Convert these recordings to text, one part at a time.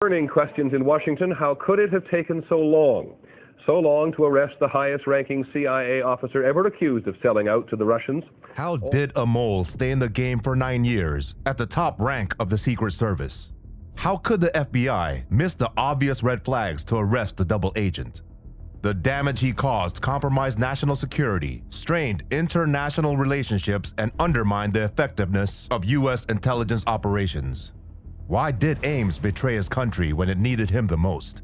Burning questions in Washington. How could it have taken so long? So long to arrest the highest-ranking CIA officer ever accused of selling out to the Russians? How did a mole stay in the game for 9 years, at the top rank of the Secret Service? How could the FBI miss the obvious red flags to arrest the double agent? The damage he caused compromised national security, strained international relationships, and undermined the effectiveness of U.S. intelligence operations. Why did Ames betray his country when it needed him the most?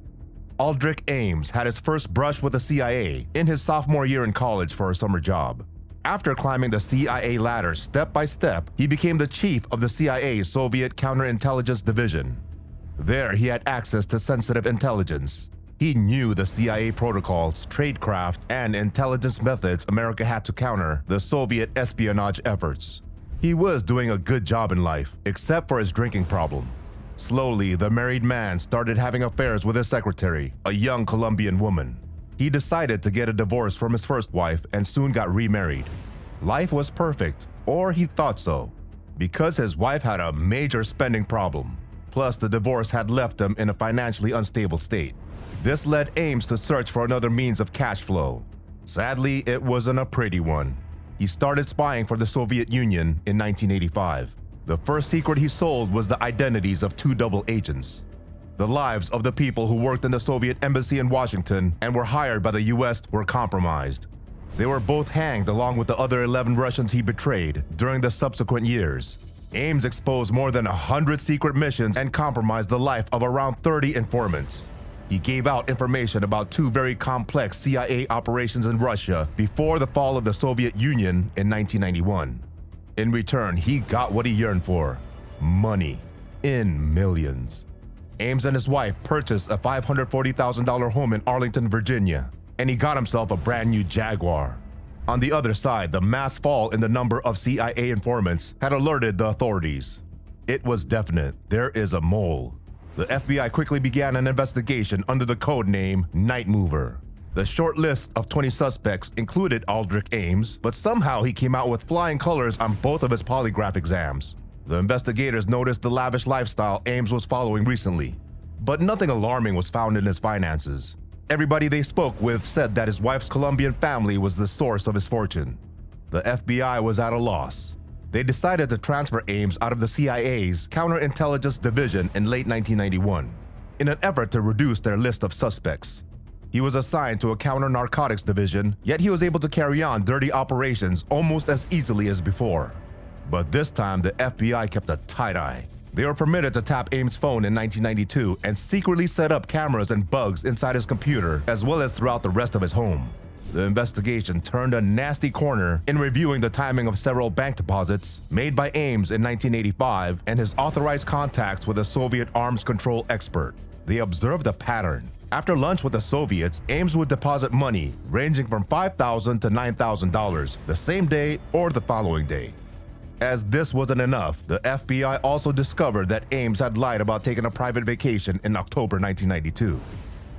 Aldrich Ames had his first brush with the CIA in his sophomore year in college for a summer job. After climbing the CIA ladder step by step, he became the chief of the CIA's Soviet Counterintelligence Division. There he had access to sensitive intelligence. He knew the CIA protocols, tradecraft, and intelligence methods America had to counter the Soviet espionage efforts. He was doing a good job in life, except for his drinking problem. Slowly, the married man started having affairs with his secretary, a young Colombian woman. He decided to get a divorce from his first wife and soon got remarried. Life was perfect, or he thought so, because his wife had a major spending problem. Plus, the divorce had left them in a financially unstable state. This led Ames to search for another means of cash flow. Sadly, it wasn't a pretty one. He started spying for the Soviet Union in 1985. The first secret he sold was the identities of 2 double agents. The lives of the people who worked in the Soviet embassy in Washington and were hired by the US were compromised. They were both hanged along with the other 11 Russians he betrayed during the subsequent years. Ames exposed more than 100 secret missions and compromised the life of around 30 informants. He gave out information about 2 very complex CIA operations in Russia before the fall of the Soviet Union in 1991. In return, he got what he yearned for: money, in millions. Ames and his wife purchased a $540,000 home in Arlington, Virginia, and he got himself a brand new Jaguar. On the other side, the mass fall in the number of CIA informants had alerted the authorities. It was definite: there is a mole. The FBI quickly began an investigation under the code name Night Mover. The short list of 20 suspects included Aldrich Ames, but somehow he came out with flying colors on both of his polygraph exams. The investigators noticed the lavish lifestyle Ames was following recently, but nothing alarming was found in his finances. Everybody they spoke with said that his wife's Colombian family was the source of his fortune. The FBI was at a loss. They decided to transfer Ames out of the CIA's Counterintelligence Division in late 1991 in an effort to reduce their list of suspects. He was assigned to a counter-narcotics division, yet he was able to carry on dirty operations almost as easily as before. But this time, the FBI kept a tight eye. They were permitted to tap Ames' phone in 1992 and secretly set up cameras and bugs inside his computer as well as throughout the rest of his home. The investigation turned a nasty corner in reviewing the timing of several bank deposits made by Ames in 1985 and his authorized contacts with a Soviet arms control expert. They observed a pattern. After lunch with the Soviets, Ames would deposit money ranging from $5,000 to $9,000 the same day or the following day. As this wasn't enough, the FBI also discovered that Ames had lied about taking a private vacation in October 1992.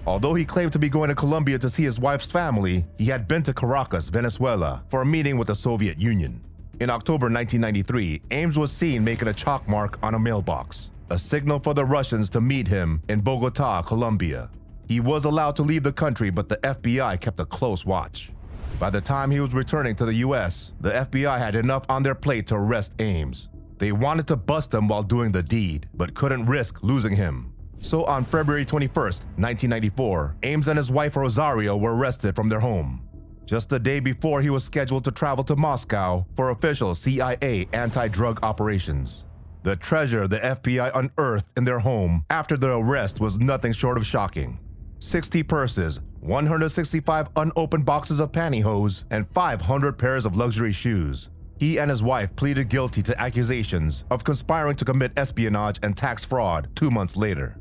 Although he claimed to be going to Colombia to see his wife's family, he had been to Caracas, Venezuela, for a meeting with the Soviet Union. In October 1993, Ames was seen making a chalk mark on a mailbox, a signal for the Russians to meet him in Bogota, Colombia. He was allowed to leave the country, but the FBI kept a close watch. By the time he was returning to the US, the FBI had enough on their plate to arrest Ames. They wanted to bust him while doing the deed, but couldn't risk losing him. So on February 21, 1994, Ames and his wife Rosario were arrested from their home. Just the day before he was scheduled to travel to Moscow for official CIA anti-drug operations. The treasure the FBI unearthed in their home after their arrest was nothing short of shocking. 60 purses, 165 unopened boxes of pantyhose, and 500 pairs of luxury shoes. He and his wife pleaded guilty to accusations of conspiring to commit espionage and tax fraud 2 months later.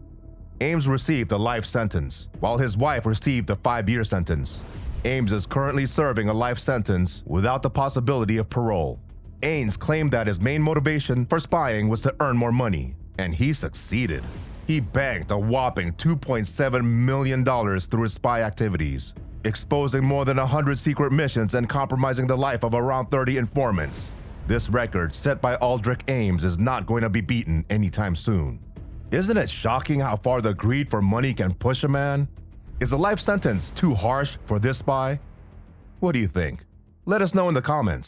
Ames received a life sentence, while his wife received a 5-year sentence. Ames is currently serving a life sentence without the possibility of parole. Ames claimed that his main motivation for spying was to earn more money, and he succeeded. He banked a whopping $2.7 million through his spy activities, exposing more than 100 secret missions and compromising the life of around 30 informants. This record set by Aldrich Ames is not going to be beaten anytime soon. Isn't it shocking how far the greed for money can push a man? Is a life sentence too harsh for this spy? What do you think? Let us know in the comments.